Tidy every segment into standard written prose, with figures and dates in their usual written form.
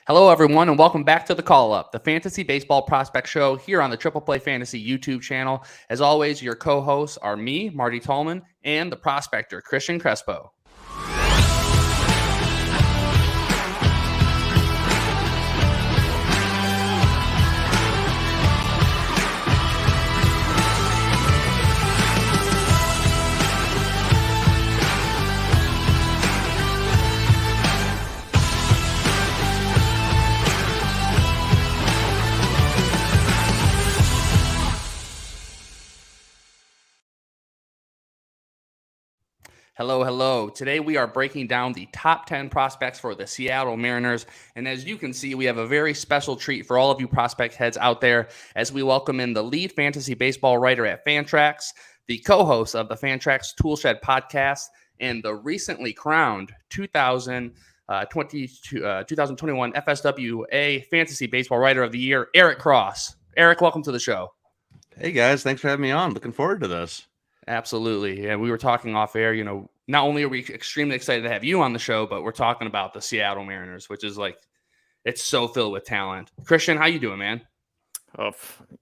Hello, everyone, and welcome back to the Call Up, the Fantasy Baseball Prospect Show here on the Triple Play Fantasy YouTube channel. As always, your co-hosts are me, Marty Tallman, and the prospector, Cristian Crespo. Hello, hello. Today we are breaking down the top 10 prospects for the Seattle Mariners. And as you can see, we have a very special treat for all of you prospect heads out there as we welcome in the lead fantasy baseball writer at Fantrax, the co-host of the Fantrax Toolshed podcast, and the recently crowned 2021 FSWA Fantasy Baseball Writer of the Year, Eric Cross. Eric, welcome to the show. Hey guys, thanks for having me on. Looking forward to this. Absolutely. Yeah, we were talking off air, not only are we extremely excited to have you on the show, but we're talking about the Seattle Mariners, which is it's so filled with talent. Cristian, how you doing, man? Oh,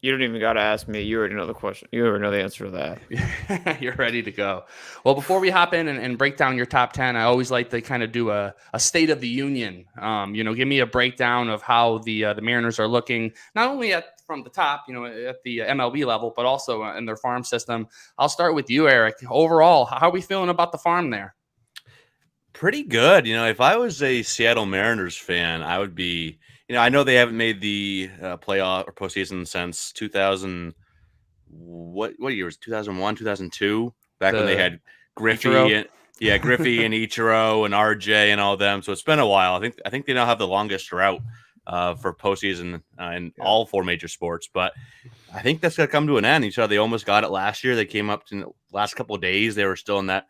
you don't even got to ask me. You already know the question. You already know the answer to that. You're ready to go. Well, before we hop in and break down your top 10, I always like to kind of do a state of the union. Give me a breakdown of how the Mariners are looking, not only from the top, at the MLB level, but also in their farm system. I'll start with you, Eric. Overall, how are we feeling about the farm there? Pretty good. If I was a Seattle Mariners fan, I would be, I know they haven't made the playoff or postseason since 2000. What year was 2001, 2002? Back when they had Griffey and Griffey and Ichiro and RJ and all them. So it's been a while. I think they now have the longest drought for postseason in all four major sports. But I think that's going to come to an end. You saw they almost got it last year. They came up to the last couple of days. They were still in that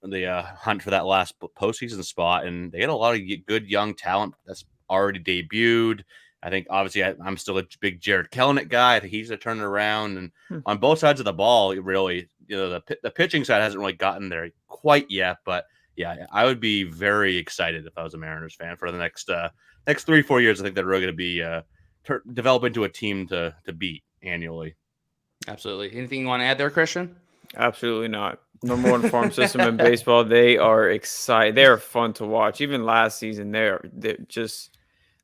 the hunt for that last postseason spot, and they had a lot of good young talent that's already debuted. I think obviously I'm still a big Jared Kelenic guy. I think he's going to turn it around, and on both sides of the ball, really, the pitching side hasn't really gotten there quite yet. But yeah, I would be very excited if I was a Mariners fan for the next 3-4 years. I think they're really going to be develop into a team to beat annually. Absolutely. Anything you want to add there, Cristian? Absolutely not. Number one farm system in baseball. They are excited. They are fun to watch. Even last season, they're just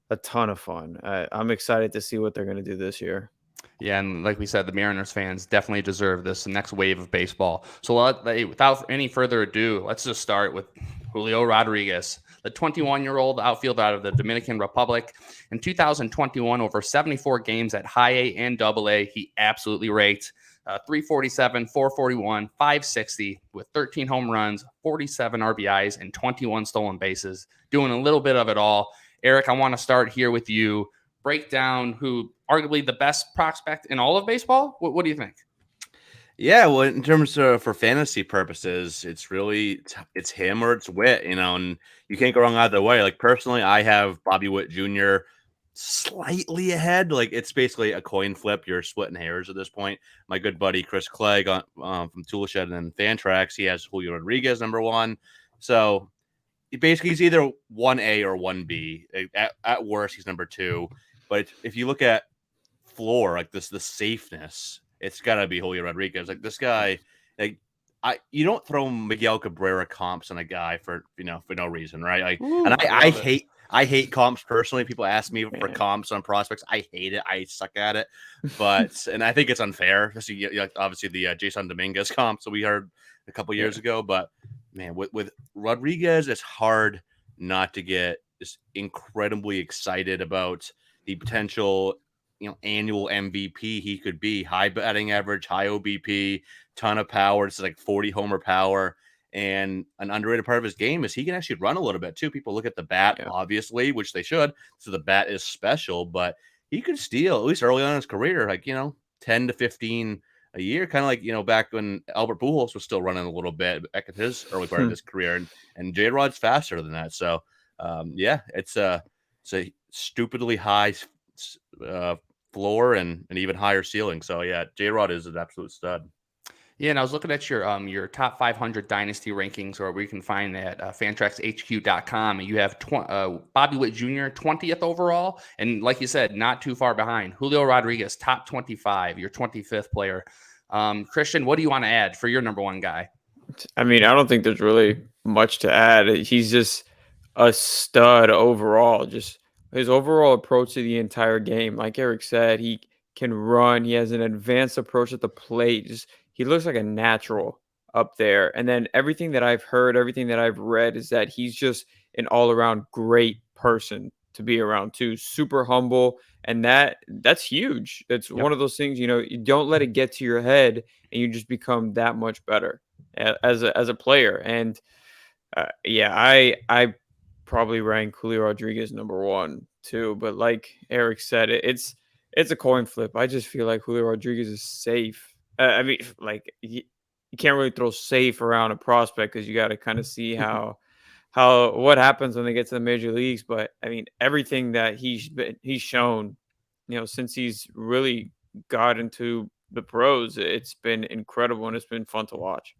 a ton of fun. I'm excited to see what they're going to do this year. Yeah, and like we said, the Mariners fans definitely deserve this next wave of baseball. So without any further ado, let's just start with Julio Rodriguez, the 21-year-old outfielder out of the Dominican Republic. In 2021, over 74 games at high A and double A, he absolutely raked. 347, 441, 560 with 13 home runs, 47 RBIs, and 21 stolen bases, doing a little bit of it all. Eric, I want to start here with you. Break down who arguably the best prospect in all of baseball. What do you think? Yeah, well, in terms of for fantasy purposes, it's him or it's Witt, and you can't go wrong either way. Like personally, I have Bobby Witt Jr. slightly ahead. Like it's basically a coin flip. You're splitting hairs at this point. My good buddy Chris Clegg from Toolshed and Fantrax, he has Julio Rodriguez number one. So basically he's either 1A or 1B. At worst, he's number two. But if you look at floor, like the safeness, it's gotta be Julio Rodriguez. Like this guy, you don't throw Miguel Cabrera comps on a guy for no reason, right? Like, and I hate comps personally. People ask me for comps on prospects. I hate it. I suck at it. But and I think it's unfair. Obviously the Jason Dominguez comp. So we heard a couple years ago. But man, with Rodriguez, it's hard not to get just incredibly excited about the potential, annual MVP he could be. High batting average, high OBP, ton of power. It's like 40 homer power. And an underrated part of his game is he can actually run a little bit too. People look at the bat, obviously, which they should. So the bat is special, but he could steal, at least early on in his career, 10 to 15 a year. Kind of like, back when Albert Pujols was still running a little bit back at his early part of his career. And J-Rod's faster than that. So, it's a stupidly high floor and an even higher ceiling. So, yeah, J-Rod is an absolute stud. Yeah, and I was looking at your top 500 dynasty rankings, or where you can find at fantraxhq.com, and you have Bobby Witt Jr. 20th overall, and like you said, not too far behind. Julio Rodriguez, top 25, your 25th player. Cristian, what do you want to add for your number one guy? I mean, I don't think there's really much to add. He's just a stud overall. Just his overall approach to the entire game. Like Eric said, he can run. He has an advanced approach at the plate. Just he looks like a natural up there. And then everything that I've heard, everything that I've read is that he's just an all-around great person to be around too. Super humble, and that's huge. It's Yep. one of those things, you don't let it get to your head and you just become that much better as a player. And yeah, I probably rank Julio Rodriguez number one too. But like Eric said, it's a coin flip. I just feel like Julio Rodriguez is safe. I mean, like you can't really throw safe around a prospect because you got to kind of see how what happens when they get to the major leagues. But I mean, everything that he's shown, since he's really got into the pros, it's been incredible and it's been fun to watch.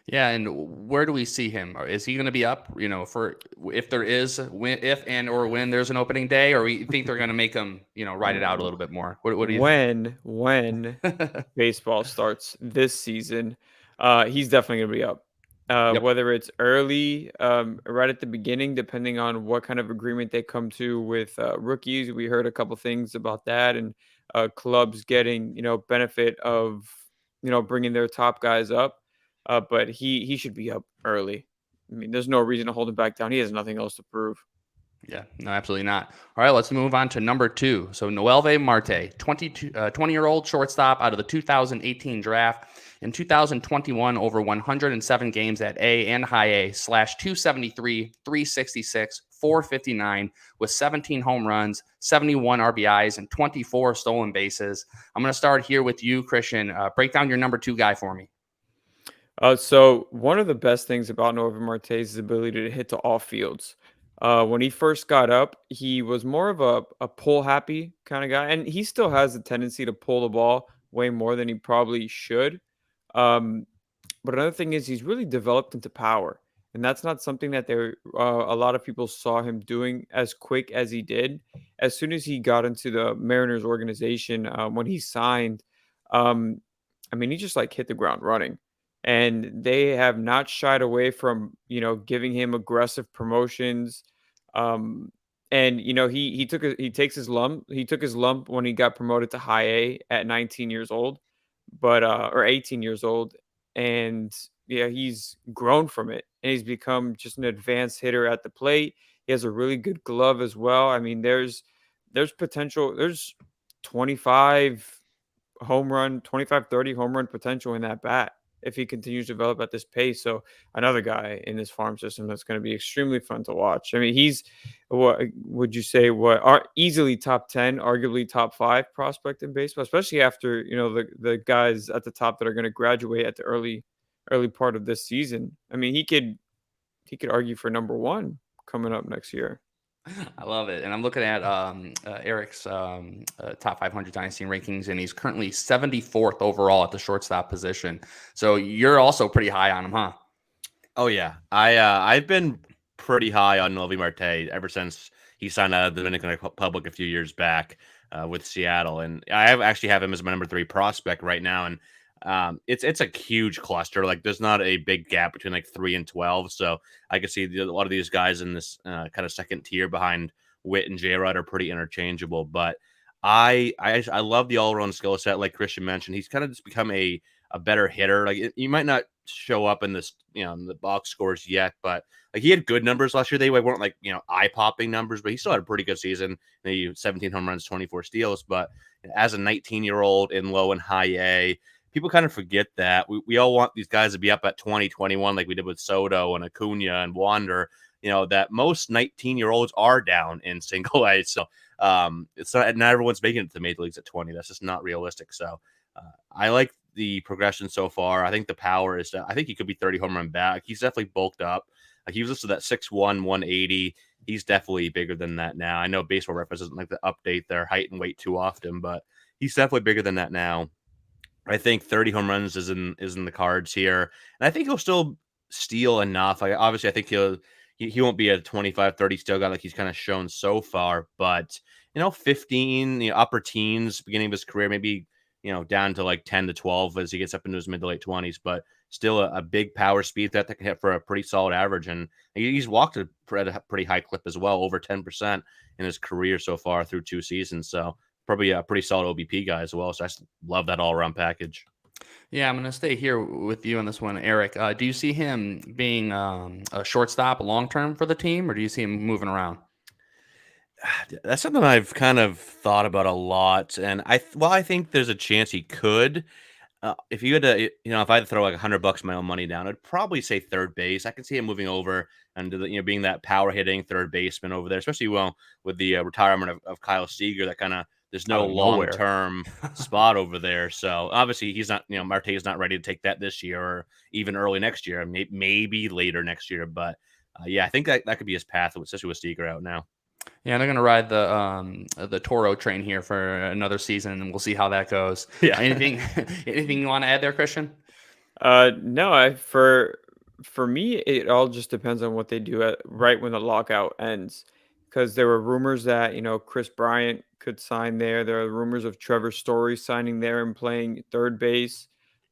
Yeah, and where do we see him? Is he going to be up? For if there is if and or when there's an opening day, or we think they're going to make him, ride it out a little bit more? What do you think? When baseball starts this season, he's definitely going to be up. Yep. Whether it's early, right at the beginning, depending on what kind of agreement they come to with rookies. We heard a couple things about that, and clubs getting benefit of bringing their top guys up. But he should be up early. I mean, there's no reason to hold him back down. He has nothing else to prove. Yeah, no, absolutely not. All right, let's move on to number 2. So Noelvi Marte, 20-year-old shortstop out of the 2018 draft. In 2021, over 107 games at A and high A, slash 273, 366, 459, with 17 home runs, 71 RBIs, and 24 stolen bases. I'm going to start here with you, Cristian. Break down your number 2 guy for me. So one of the best things about Noelvi Marte is his ability to hit to all fields. When he first got up, he was more of a pull happy kind of guy, and he still has the tendency to pull the ball way more than he probably should. Um, but another thing is he's really developed into power, and that's not something that a lot of people saw him doing as quick as he did. As soon as he got into the Mariners organization, when he signed, um, I mean, he just like hit the ground running. And they have not shied away from, giving him aggressive promotions. Um, and he took his lump when he got promoted to high A at 19 years old, but or 18 years old. And yeah, he's grown from it and he's become just an advanced hitter at the plate. He has a really good glove as well. I mean, there's potential. There's 25 30 home run potential in that bat if he continues to develop at this pace. So another guy in this farm system that's going to be extremely fun to watch. I mean, he's, what would you say, what are easily top 10, arguably top 5 prospect in baseball, especially after, the guys at the top that are going to graduate at the early part of this season. I mean, he could argue for number 1 coming up next year. I love it. And I'm looking at Eric's top 500 dynasty rankings, and he's currently 74th overall at the shortstop position. So you're also pretty high on him, huh? Oh, yeah. I've been pretty high on Noelvi Marte ever since he signed out of the Dominican Republic a few years back with Seattle. And I actually have him as my number 3 prospect right now. And it's a huge cluster. Like there's not a big gap between like 3 and 12. So I can see a lot of these guys in this kind of second tier behind Witt and J-Rod are pretty interchangeable. But I love the all-around skill set. Like Cristian mentioned, he's kind of just become a better hitter. Like you might not show up in this, in the box scores yet, but like he had good numbers last year. They weren't like, eye-popping numbers, but he still had a pretty good season. 17 home runs, 24 steals. But as a 19-year-old in low and high A, people kind of forget that we all want these guys to be up at 2021, like we did with Soto and Acuna and Wander, that most 19-year-olds are down in single A. So it's not everyone's making it to the major leagues at 20. That's just not realistic. So I like the progression so far. I think the power is I think he could be 30 home run back. He's definitely bulked up. Like he was listed at 6'1", 180. He's definitely bigger than that now. I know Baseball Reference doesn't like to update their height and weight too often, but he's definitely bigger than that now. I think 30 home runs is in the cards here, and I think he'll still steal enough. Like obviously, I think he won't be a 25, 30 steal guy like he's kind of shown so far, but 15, upper teens beginning of his career, maybe down to like 10 to 12 as he gets up into his mid to late 20s, but still a big power speed that can hit for a pretty solid average, and he's walked at a pretty high clip as well, over 10% in his career so far through 2 seasons. So probably a pretty solid OBP guy as well. So I just love that all-around package. Yeah, I'm going to stay here with you on this one, Eric. Do you see him being a shortstop long-term for the team, or do you see him moving around? That's something I've kind of thought about a lot, and I think there's a chance he could. If you had to, if I had to throw like $100 my own money down, I'd probably say third base. I could see him moving over and being that power hitting third baseman over there, especially with the retirement of Kyle Seager. That kind of there's no long term spot over there. So obviously he's not, Marte is not ready to take that this year or even early next year, maybe later next year. But I think that could be his path, especially with Seager out now. Yeah, they're going to ride the Toro train here for another season, and we'll see how that goes. Yeah. Anything you want to add there, Cristian? No, for me, it all just depends on what they do right when the lockout ends. Because there were rumors that, Chris Bryant could sign there. There are rumors of Trevor Story signing there and playing third base.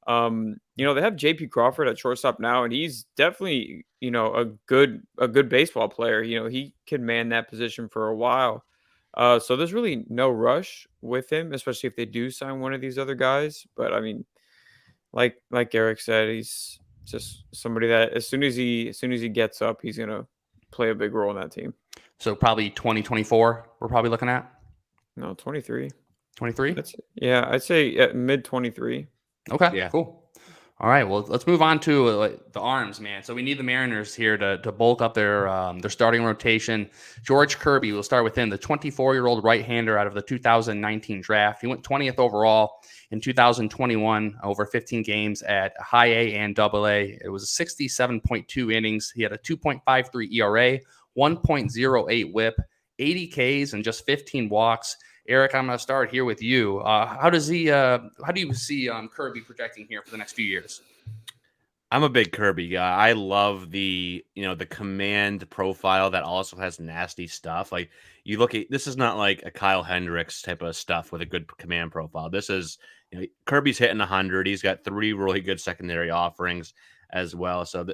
They have JP Crawford at shortstop now, and he's definitely, a good baseball player. He can man that position for a while. So there's really no rush with him, especially if they do sign one of these other guys. But I mean, like Eric said, he's just somebody that as soon as he gets up, he's gonna play a big role in that team. So probably 2024, we're probably looking at? No, 23. 23? I'd say mid 23. Okay, yeah, cool. All right, well, let's move on to the arms, man. So we need the Mariners here to bulk up their starting rotation. George Kirby, we'll start with him, the 24-year-old right-hander out of the 2019 draft. He went 20th overall in 2021, over 15 games at high A and double A. It was 67.2 innings. He had a 2.53 ERA, 1.08 WHIP, 80 Ks, and just 15 walks. Eric, I'm going to start here with you. How do you see Kirby projecting here for the next few years? I'm a big Kirby guy. I love the command profile that also has nasty stuff. Like you look at this is not like a Kyle Hendricks type of stuff with a good command profile. This is Kirby's hitting 100. He's got 3 really good secondary offerings as well. So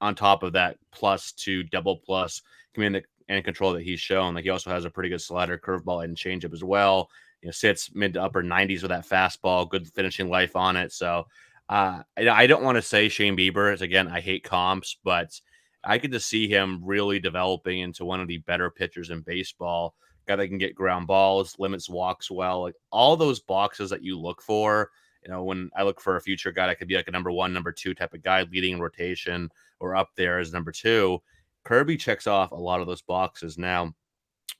on top of that, plus 2 double plus command and control that he's shown. Like he also has a pretty good slider, curveball, and changeup as well. Sits mid to upper 90s with that fastball, good finishing life on it. So I don't want to say Shane Bieber, as again, I hate comps, but I could just see him really developing into one of the better pitchers in baseball. Guy that can get ground balls, limits walks well, like all those boxes that you look for. When I look for a future guy that could be like a number 1, number 2 type of guy, leading in rotation or up there as number 2. Kirby checks off a lot of those boxes. Now,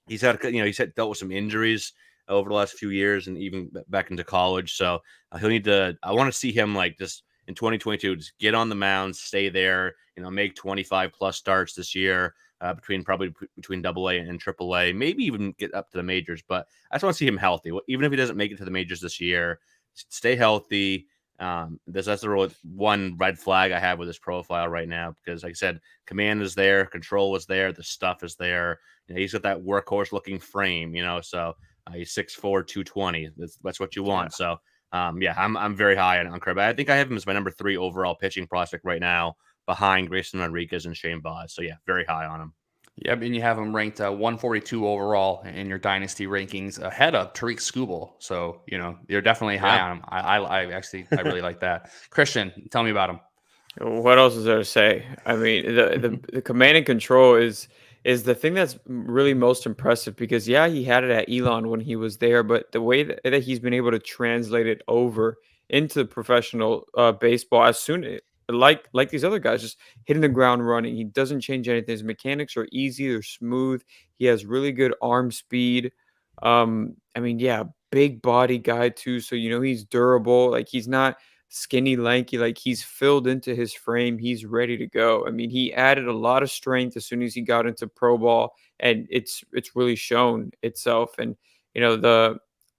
he's dealt with some injuries over the last few years and even back into college. So he'll need to. I want to see him like just in 2022, just get on the mound, stay there. Make 25 plus starts this year between Double A and Triple A. Maybe even get up to the majors. But I just want to see him healthy. Even if he doesn't make it to the majors this year, stay healthy. That's the one red flag I have with his profile right now, because like I said, command is there, control is there, the stuff is there. He's got that workhorse looking frame, so he's 6'4", 220. That's what you want. Yeah. So I'm very high on Kirby. I think I have him as my number 3 overall pitching prospect right now, behind Grayson Rodriguez and Shane Baz. So very high on him. Yeah, and you have him ranked 142 overall in your dynasty rankings, ahead of Tariq Skubal. So you're definitely high on him. I really like that. Cristian, tell me about him. What else is there to say? I mean, the command and control is the thing that's really most impressive, because he had it at Elon when he was there, but the way that he's been able to translate it over into professional baseball as soon like these other guys, just hitting the ground running. He doesn't change anything. His mechanics are easy, they're smooth. He has really good arm speed. Big body guy too. So he's durable. Like he's not skinny, lanky. Like he's filled into his frame. He's ready to go. I mean, he added a lot of strength as soon as he got into pro ball, and it's really shown itself. And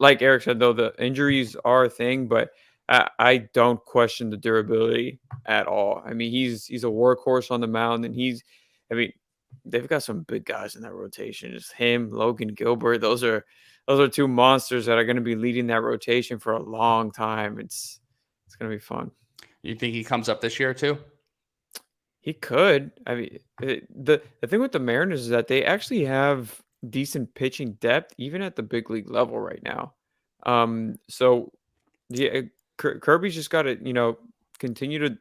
like Eric said, though, the injuries are a thing, but I don't question the durability at all. I mean, he's a workhorse on the mound, and I mean, they've got some big guys in that rotation. It's him, Logan Gilbert. Those are two monsters that are going to be leading that rotation for a long time. It's going to be fun. You think he comes up this year too? He could. I mean, the thing with the Mariners is that they actually have decent pitching depth, even at the big league level right now. So yeah, Kirby's just got to continue to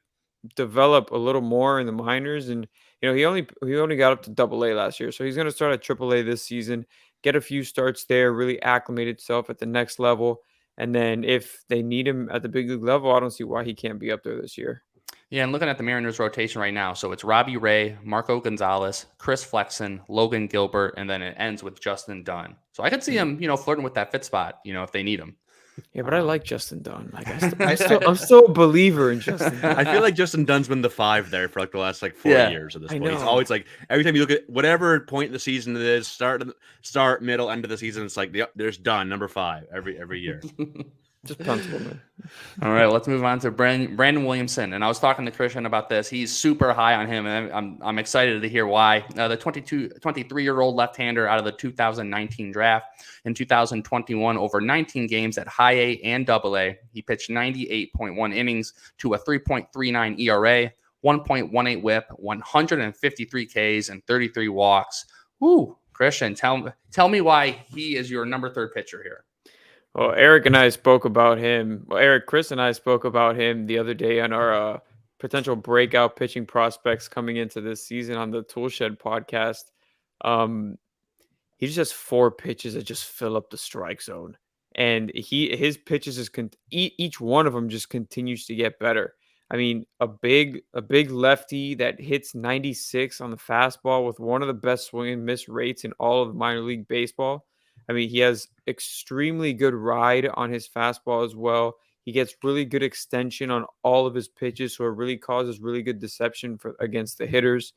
develop a little more in the minors, and he only got up to Double-A last year, so he's going to start at Triple-A this season, get a few starts there, really acclimate himself at the next level, and then if they need him at the big league level, I don't see why he can't be up there this year. Yeah, and looking at the Mariners rotation right now, so it's Robbie Ray, Marco Gonzalez, Chris Flexen, Logan Gilbert, and then it ends with Justin Dunn. So I could see him, flirting with that 5th spot, if they need him. Yeah, but I like Justin Dunn. Like I'm still a believer in Justin Dunn. I feel like Justin Dunn's been the 5 there for like the last 4 years at this point. It's always like every time you look at whatever point in the season it is, start, middle, end of the season, it's like there's Dunn number 5 every year. Just puntable, man. All right, let's move on to Brandon Williamson. And I was talking to Cristian about this. He's super high on him, and I'm excited to hear why. The 23-year-old left-hander out of the 2019 draft. In 2021, over 19 games at high A and Double-A. He pitched 98.1 innings to a 3.39 ERA, 1.18 WHIP, 153 Ks, and 33 walks. Woo, Cristian, tell me why he is your number 3 pitcher here. Well, Chris and I spoke about him the other day on our potential breakout pitching prospects coming into this season on the Toolshed podcast. He just has 4 pitches that just fill up the strike zone, and his pitches each one of them just continues to get better. I mean, a big lefty that hits 96 on the fastball with one of the best swing and miss rates in all of minor league baseball. I mean, he has extremely good ride on his fastball as well. He gets really good extension on all of his pitches, so it really causes really good deception against the hitters.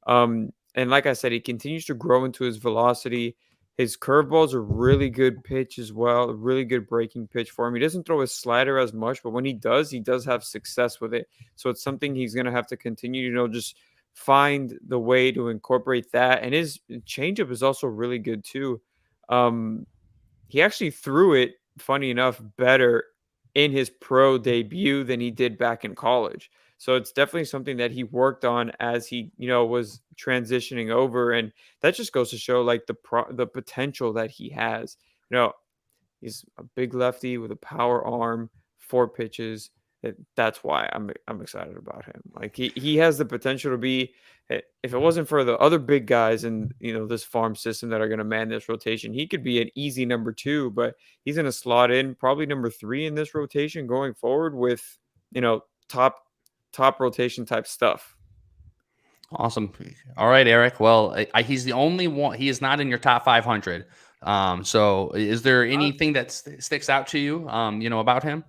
And like I said, he continues to grow into his velocity. His curveball is a really good pitch as well, a really good breaking pitch for him. He doesn't throw his slider as much, but when he does have success with it. So it's something he's going to have to continue, just find the way to incorporate that. And his changeup is also really good too. He actually threw it, funny enough, better in his pro debut than he did back in college. So it's definitely something that he worked on as he, was transitioning over. And that just goes to show like the potential that he has. He's a big lefty with a power arm, 4 pitches. That's why I'm excited about him. Like he has the potential to be, if it wasn't for the other big guys in this farm system that are going to man this rotation, he could be an easy number 2, but he's going to slot in probably number 3 in this rotation going forward with top rotation type stuff. Awesome. All right, Eric. Well, he's the only one. He is not in your top 500. So is there anything that sticks out to you, about him?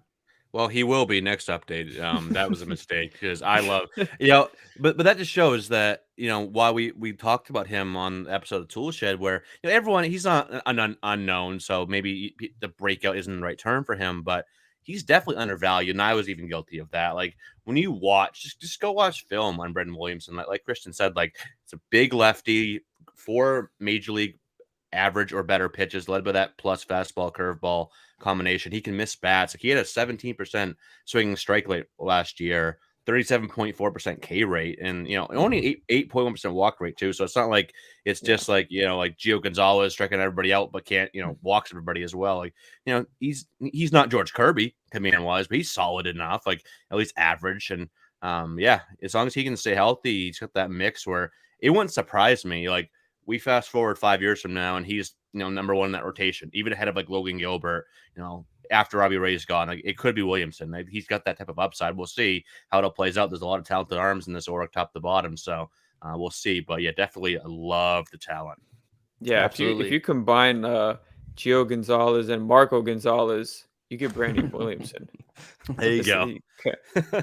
Well, he will be next update. That was a mistake because I love, but that just shows that, while we talked about him on the episode of Toolshed where everyone, he's not an unknown. So maybe the breakout isn't the right term for him, but he's definitely undervalued. And I was even guilty of that. Like when you watch, just go watch film on Brandon Williamson. Like Cristian said, like it's a big lefty, 4 major league average or better pitches led by that plus fastball curveball combination. He can miss bats. Like he had a 17% swinging strike rate last year, 37.4% K rate, and only 8.1% walk rate too. So it's not like it's just like like Gio Gonzalez striking everybody out but can't walks everybody as well. Like he's not George Kirby command wise, but he's solid enough, like at least average. And as long as he can stay healthy, he's got that mix where it wouldn't surprise me. Like we fast forward 5 years from now and he's number 1 in that rotation, even ahead of like Logan Gilbert, after Robbie Ray's gone. Like it could be Williamson. Like, he's got that type of upside. We'll see how it all plays out. There's a lot of talented arms in this org top to bottom. So we'll see. But yeah, definitely love the talent. Yeah, absolutely. If you combine Gio Gonzalez and Marco Gonzalez, you get Brandon Williamson. There you go.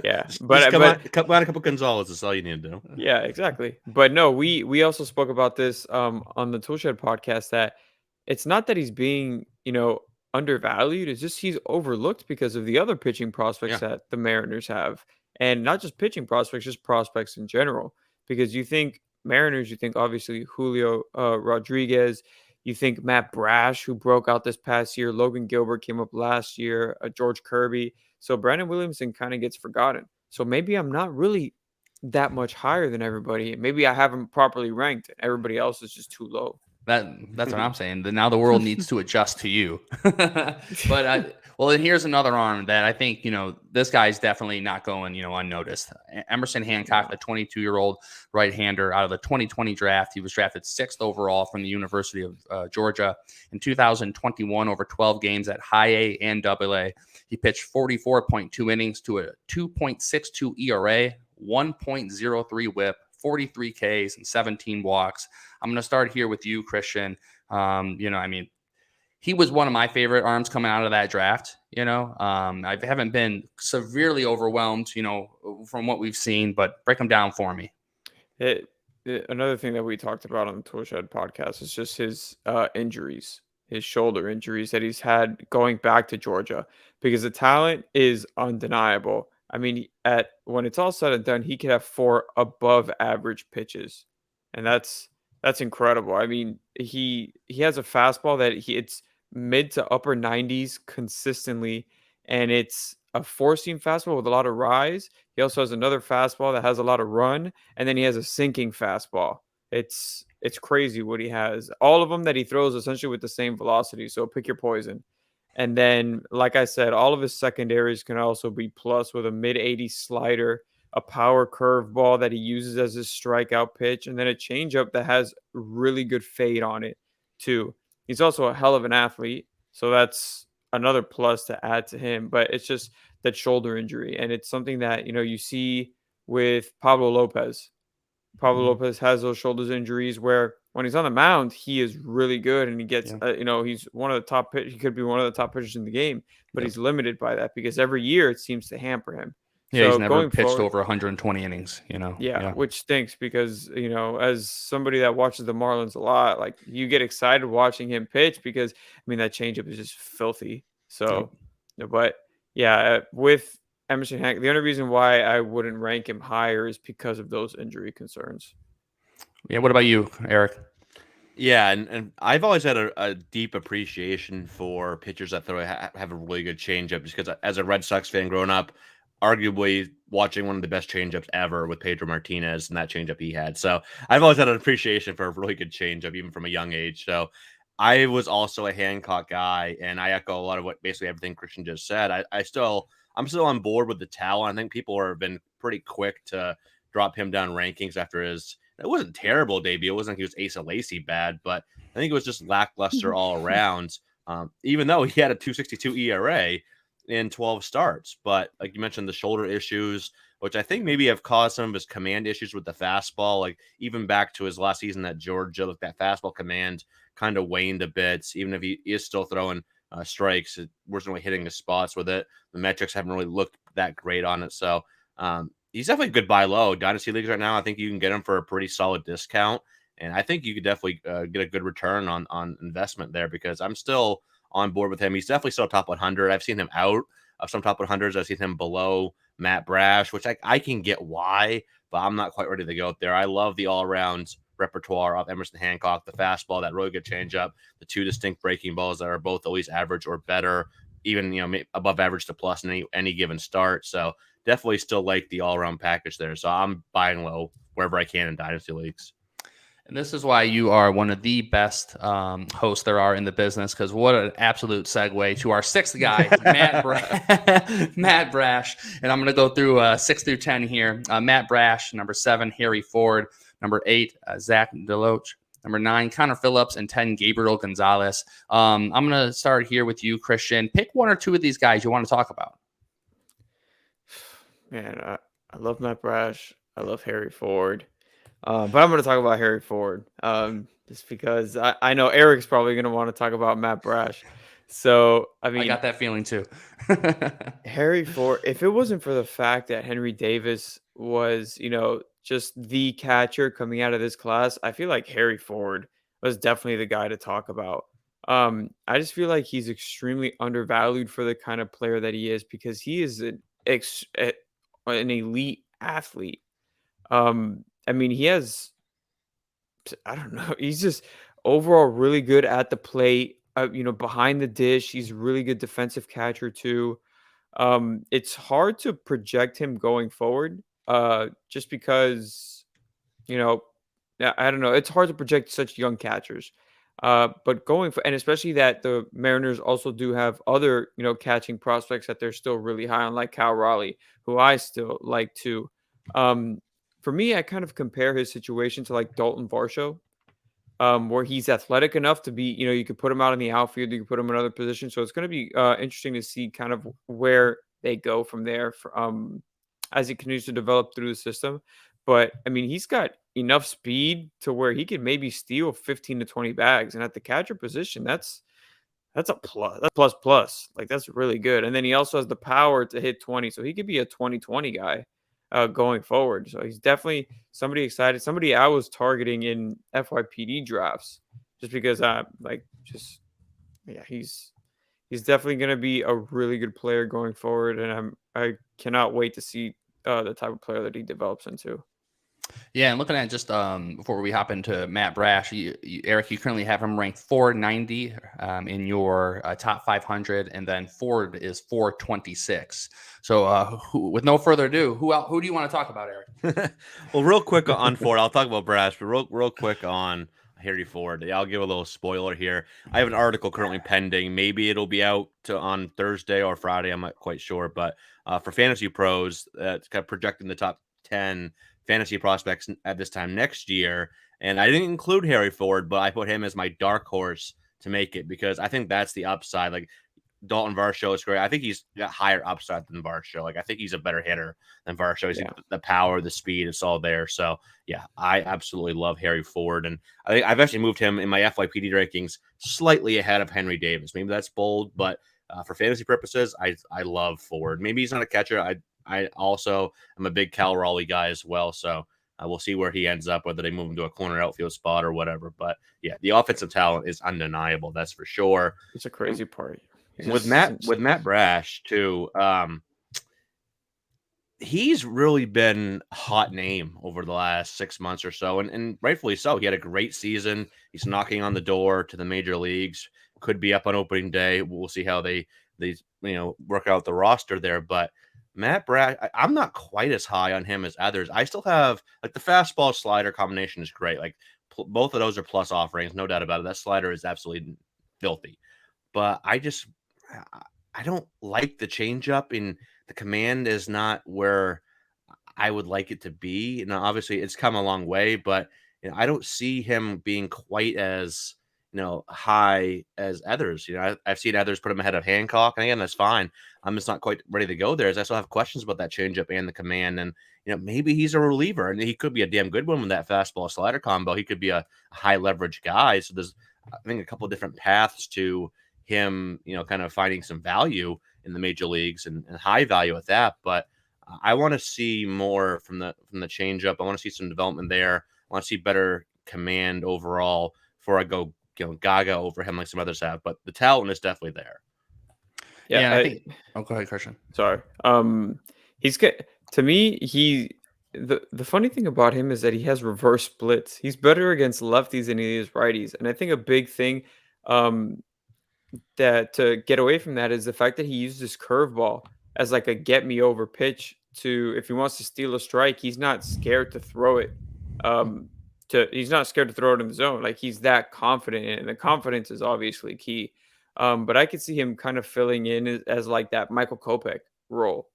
Yeah, but combine a couple Gonzalez is all you need to do. Yeah, exactly. But no, we also spoke about this on the Toolshed podcast that it's not that he's being undervalued. It's just he's overlooked because of the other pitching prospects that the Mariners have. And not just pitching prospects, just prospects in general. Because you think Mariners, you think obviously Julio Rodriguez, you think Matt Brash, who broke out this past year, Logan Gilbert came up last year, George Kirby. So Brandon Williamson kind of gets forgotten. So maybe I'm not really that much higher than everybody. Maybe I haven't properly ranked. Everybody else is just too low. That's what I'm saying. Now the world needs to adjust to you. But well, and here's another arm that I think, this guy's definitely not going, unnoticed. Emerson Hancock, the 22-year-old right-hander out of the 2020 draft. He was drafted 6th overall from the University of Georgia in 2021 over 12 games at high A and double A. He pitched 44.2 innings to a 2.62 ERA, 1.03 whip, 43 Ks, and 17 walks. I'm going to start here with you, Cristian. He was one of my favorite arms coming out of that draft. I haven't been severely overwhelmed, from what we've seen, but break him down for me. Another thing that we talked about on the Toolshed podcast is just his injuries, his shoulder injuries that he's had going back to Georgia, because the talent is undeniable. I mean, when it's all said and done, he could have 4 above average pitches, and that's incredible. I mean, he has a fastball that it's mid to upper 90s consistently, and it's a four-seam fastball with a lot of rise. He also has another fastball that has a lot of run, and then he has a sinking fastball. It's crazy what he has. All of them that he throws essentially with the same velocity, so pick your poison. And then, like I said, all of his secondaries can also be plus with a mid-80s slider, a power curveball that he uses as his strikeout pitch, and then a changeup that has really good fade on it too. He's also a hell of an athlete, so that's another plus to add to him. But it's just that shoulder injury, and it's something that you see with Pablo Lopez. Pablo Lopez has those shoulders injuries where when he's on the mound, he is really good, and he gets, he's one of the top pitchers. He could be one of the top pitchers in the game, but he's limited by that because every year it seems to hamper him. Yeah, so he's never pitched over 120 innings, Yeah, which stinks because, as somebody that watches the Marlins a lot, like you get excited watching him pitch because, that changeup is just filthy. So, but yeah, with Emerson Hancock, the only reason why I wouldn't rank him higher is because of those injury concerns. Yeah, what about you, Eric? Yeah, and I've always had a deep appreciation for pitchers that have a really good changeup, just because as a Red Sox fan growing up, arguably watching one of the best changeups ever with Pedro Martinez and that changeup he had. So I've always had an appreciation for a really good changeup, even from a young age. So I was also a Hancock guy, and I echo a lot of basically everything Cristian just said. I'm still on board with the talent. I think people have been pretty quick to drop him down rankings after his. It wasn't terrible debut. It wasn't like he was Asa Lacy bad, but I think it was just lackluster all around. Even though he had a 2.62 ERA in 12 starts, but like you mentioned, the shoulder issues, which I think maybe have caused some of his command issues with the fastball. Like even back to his last season at Georgia, like that fastball command kind of waned a bit. Even if he is still throwing strikes, it wasn't really hitting the spots with it. The metrics haven't really looked that great on it. So he's definitely a good buy low. Dynasty leagues right now, I think you can get him for a pretty solid discount. And I think you could definitely get a good return on investment there, because I'm still on board with him. He's definitely still top 100. I've seen him out of some top 100s. I've seen him below Matt Brash, which I can get why, but I'm not quite ready to go up there. I love the all-around repertoire of Emerson Hancock, the fastball, that really good changeup, the 2 distinct breaking balls that are both at least average or better, even above average to plus in any given start. So definitely still like the all-around package there. So I'm buying low wherever I can in dynasty leagues. And this is why you are one of the best hosts there are in the business, because what an absolute segue to our 6th guy, Matt Brash. And I'm going to go through 6 through 10 here. Matt Brash, number 7, Harry Ford, number 8, Zach Deloach, number 9, Connor Phillips, and 10, Gabriel Gonzalez. I'm going to start here with you, Cristian. Pick one or two of these guys you want to talk about. Man, I love Matt Brash. I love Harry Ford. But I'm going to talk about Harry Ford just because I know Eric's probably going to want to talk about Matt Brash. So, I got that feeling too. Harry Ford, if it wasn't for the fact that Henry Davis was, just the catcher coming out of this class, I feel like Harry Ford was definitely the guy to talk about. I just feel like he's extremely undervalued for the kind of player that he is because he is an elite athlete. I mean, he has I don't know. He's just overall really good at the plate. Behind the dish, he's a really good defensive catcher too. It's hard to project him going forward, just because you know, I don't know. It's hard to project such young catchers. But and especially that the Mariners also do have other, catching prospects that they're still really high on, like Cal Raleigh, who I still like too. Um, for me, I kind of compare his situation to like Dalton Varsho, where he's athletic enough to be, you could put him out in the outfield, you could put him in other positions. So it's going to be interesting to see kind of where they go from there as he continues to develop through the system. But I mean, he's got enough speed to where he could maybe steal 15 to 20 bags. And at the catcher position, that's a plus. That's plus plus. Like that's really good. And then he also has the power to hit 20. So he could be a 20-20 guy going forward. So he's definitely somebody excited. Somebody I was targeting in FYPD drafts just because he's definitely going to be a really good player going forward. And I cannot wait to see the type of player that he develops into. Yeah, and looking at just before we hop into Matt Brash, Eric, you currently have him ranked 490 in your top 500, and then Ford is 426. So, with no further ado, who do you want to talk about, Eric? Well, real quick on Ford, I'll talk about Brash, but real quick on Harry Ford. I'll give a little spoiler here. I have an article currently pending. Maybe it'll be out on Thursday or Friday. I'm not quite sure, but for Fantasy Pros, it's kind of projecting the top 10 fantasy prospects at this time next year. And I didn't include Harry Ford, but I put him as my dark horse to make it because I think that's the upside. Like Dalton Varsho is great. I think he's got higher upside than Varsho. Like I think he's a better hitter than Varsho. He's the power, the speed, it's all there. So yeah, I absolutely love Harry Ford, and I think I've actually moved him in my FYPD rankings slightly ahead of Henry Davis. Maybe that's bold, but for fantasy purposes, I love Ford. Maybe he's not a catcher. I also am a big Cal Raleigh guy as well. So we'll see where he ends up, whether they move him to a corner outfield spot or whatever. But yeah, the offensive talent is undeniable. That's for sure. It's a crazy part. With Matt Brash too, he's really been a hot name over the last 6 months or so, and rightfully so. He had a great season. He's knocking on the door to the major leagues. Could be up on opening day. We'll see how they work out the roster there. But Matt Brash, I'm not quite as high on him as others. I still have like the fastball slider combination is great. Like both of those are plus offerings, no doubt about it. That slider is absolutely filthy. But I don't like the changeup, and the command is not where I would like it to be. Now, obviously, it's come a long way, but I don't see him being quite as high as others. I've seen others put him ahead of Hancock, and again, that's fine. I'm just not quite ready to go there, as I still have questions about that changeup and the command. And maybe he's a reliever, and he could be a damn good one with that fastball slider combo. He could be a high leverage guy. So there's, I think, a couple of different paths to him, kind of finding some value in the major leagues and high value at that. But I want to see more from the changeup. I want to see some development there. I want to see better command overall before I go gaga over him like some others have. But the talent is definitely there. Yeah, I think. Oh, go ahead, Christian. Sorry. He's good to me. The funny thing about him is that he has reverse splits. He's better against lefties than he is righties, and I think a big thing that to get away from that is the fact that he uses his curveball as like a get me over pitch to if he wants to steal a strike, he's not scared to throw it. He's not scared to throw it in the zone. Like he's that confident in it, and the confidence is obviously key. But I could see him kind of filling in as like that Michael Kopech role.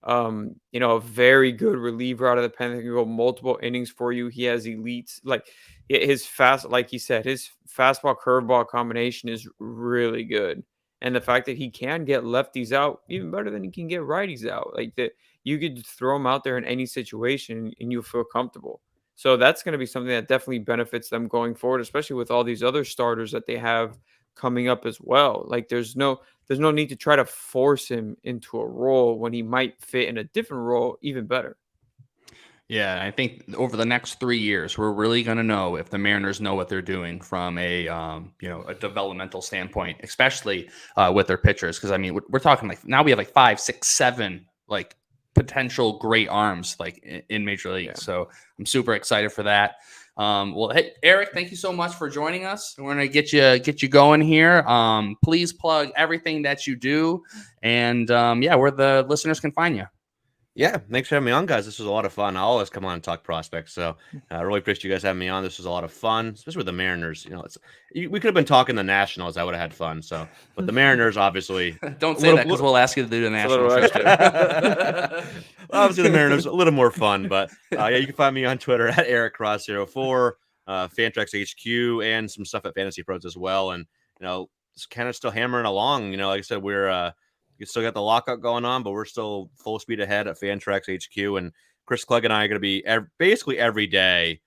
A very good reliever out of the pen that can go multiple innings for you. He has elites like his like he said, his fastball curveball combination is really good. And the fact that he can get lefties out even better than he can get righties out, like that you could throw him out there in any situation and you'll feel comfortable. So that's going to be something that definitely benefits them going forward, especially with all these other starters that they have coming up as well. Like there's no need to try to force him into a role when he might fit in a different role even better. Yeah, I think over the next 3 years, we're really going to know if the Mariners know what they're doing from a a developmental standpoint, especially with their pitchers. Because I mean, we're talking like now we have like 5, 6, 7 like potential great arms like in Major League. Yeah. So I'm super excited for that. Well, hey Eric, thank you so much for joining us. We're gonna get you going here. Please plug everything that you do, and where the listeners can find you. Yeah, thanks for having me on, guys. This was a lot of fun. I always come on and talk prospects, so I really appreciate you guys having me on. This was a lot of fun, especially with the Mariners. We could have been talking the Nationals. I would have had fun. So, but the Mariners, obviously, don't say that because we'll ask you to do the Nationals. Obviously, the Mariners a little more fun, but you can find me on Twitter at EricCross04, Fantrax HQ, and some stuff at Fantasy Pros as well. And just kind of still hammering along. Like I said, we still got the lockout going on, but we're still full speed ahead at Fantrax HQ. And Chris Clegg and I are going to be basically every day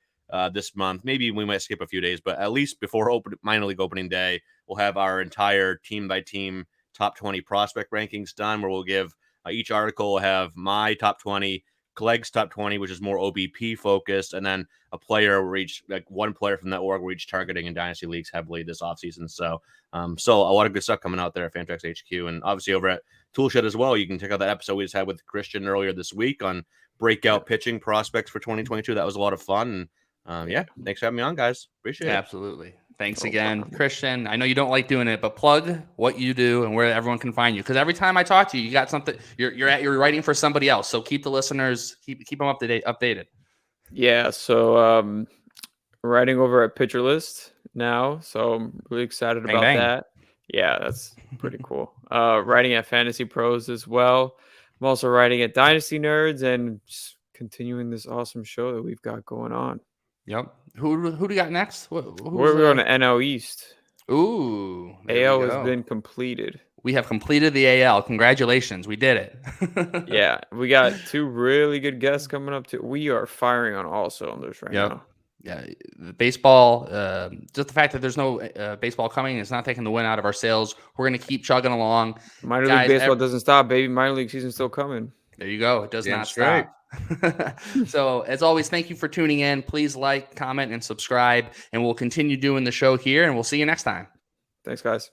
this month. Maybe we might skip a few days, but at least before minor league opening day, we'll have our entire team by team top 20 prospect rankings done, where we'll give each article will have my top 20, Clegg's top 20, which is more OBP focused, and then a player will reach one player from that org we're each targeting in dynasty leagues heavily this offseason. So a lot of good stuff coming out there at Fantrax HQ, and obviously over at Toolshed as well. You can check out that episode we just had with Cristian earlier this week on breakout pitching prospects for 2022. That was a lot of fun. And thanks for having me on, guys. Appreciate it. Absolutely. Thanks again, Cristian. I know you don't like doing it, but plug what you do and where everyone can find you. Because every time I talk to you, you got something. You're writing for somebody else. So keep the listeners keep them updated. Yeah. So writing over at Pitcher List now, so I'm really excited about that. Yeah, that's pretty cool. Writing at Fantasy Pros as well. I'm also writing at Dynasty Nerds and just continuing this awesome show that we've got going on. Yep. Who do we got next? We're going to NL East. Ooh. AL has been completed. We have completed the AL. Congratulations. We did it. Yeah. We got 2 really good guests coming up too. We are firing on all cylinders right now. Yeah, baseball, just the fact that there's no baseball coming, it's not taking the wind out of our sails. We're going to keep chugging along. Minor league baseball doesn't stop, baby. Minor league season's still coming. There you go. It does not stop. So, as always, thank you for tuning in. Please like, comment, and subscribe, and we'll continue doing the show here, and we'll see you next time. Thanks, guys.